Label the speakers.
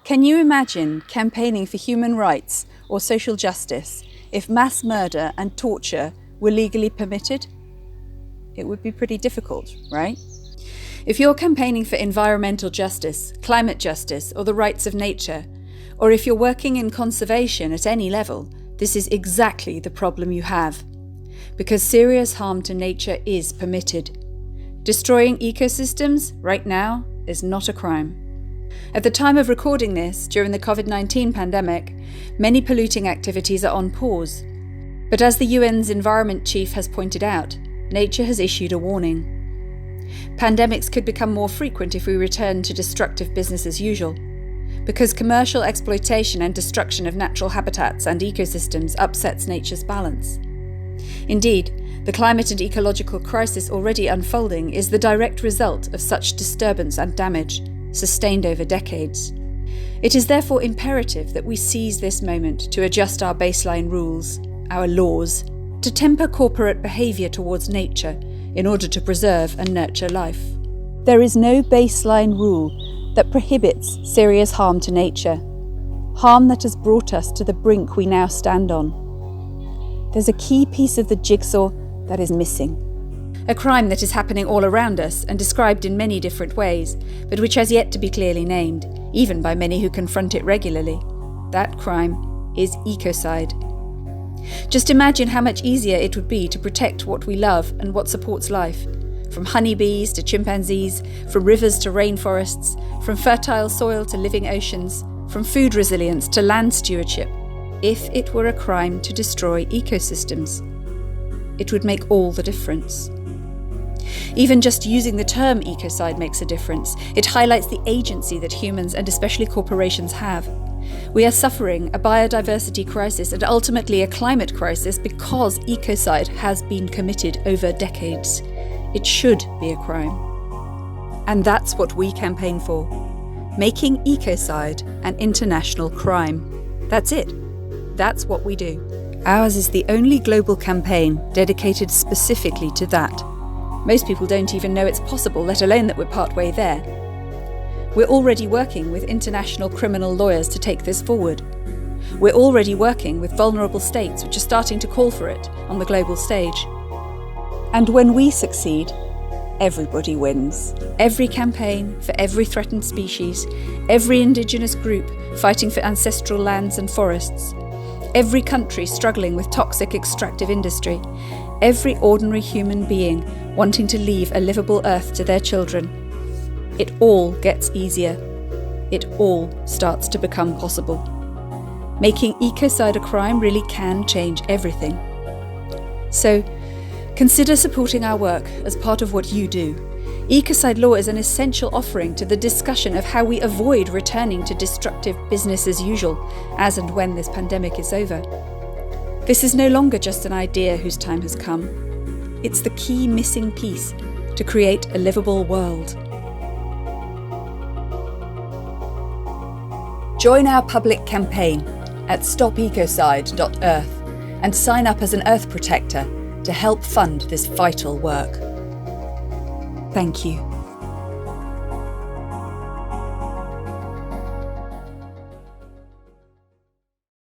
Speaker 1: Can you imagine campaigning for human rights or social justice if mass murder and torture were legally permitted? It would be pretty difficult, right? If you're campaigning for environmental justice, climate justice, or the rights of nature, or if you're working in conservation at any level, this is exactly the problem you have. Because serious harm to nature is permitted. Destroying ecosystems right now is not a crime. At the time of recording this, during the COVID-19 pandemic, many polluting activities are on pause. But as the UN's Environment Chief has pointed out, nature has issued a warning. Pandemics could become more frequent if we return to destructive business as usual, because commercial exploitation and destruction of natural habitats and ecosystems upsets nature's balance. Indeed, the climate and ecological crisis already unfolding is the direct result of such disturbance and damage, sustained over decades. It is therefore imperative that we seize this moment to adjust our baseline rules, our laws, to temper corporate behaviour towards nature in order to preserve and nurture life. There is no baseline rule that prohibits serious harm to nature, harm that has brought us to the brink we now stand on. There's a key piece of the jigsaw that is missing. A crime that is happening all around us and described in many different ways, but which has yet to be clearly named, even by many who confront it regularly. That crime is ecocide. Just imagine how much easier it would be to protect what we love and what supports life, from honeybees to chimpanzees, from rivers to rainforests, from fertile soil to living oceans, from food resilience to land stewardship, if it were a crime to destroy ecosystems. It would make all the difference. Even just using the term ecocide makes a difference. It highlights the agency that humans and especially corporations have. We are suffering a biodiversity crisis and ultimately a climate crisis because ecocide has been committed over decades. It should be a crime. And that's what we campaign for. Making ecocide an international crime. That's it. That's what we do. Ours is the only global campaign dedicated specifically to that. Most people don't even know it's possible, let alone that we're partway there. We're already working with international criminal lawyers to take this forward. We're already working with vulnerable states which are starting to call for it on the global stage. And when we succeed, everybody wins. Every campaign for every threatened species, every indigenous group fighting for ancestral lands and forests, every country struggling with toxic extractive industry, every ordinary human being wanting to leave a livable earth to their children. It all gets easier. It all starts to become possible. Making ecocide a crime really can change everything. So, consider supporting our work as part of what you do. Ecocide law is an essential offering to the discussion of how we avoid returning to destructive business as usual, as and when this pandemic is over. This is no longer just an idea whose time has come. It's the key missing piece to create a livable world. Join our public campaign at stopecocide.earth and sign up as an Earth Protector to help fund this vital work. Thank you.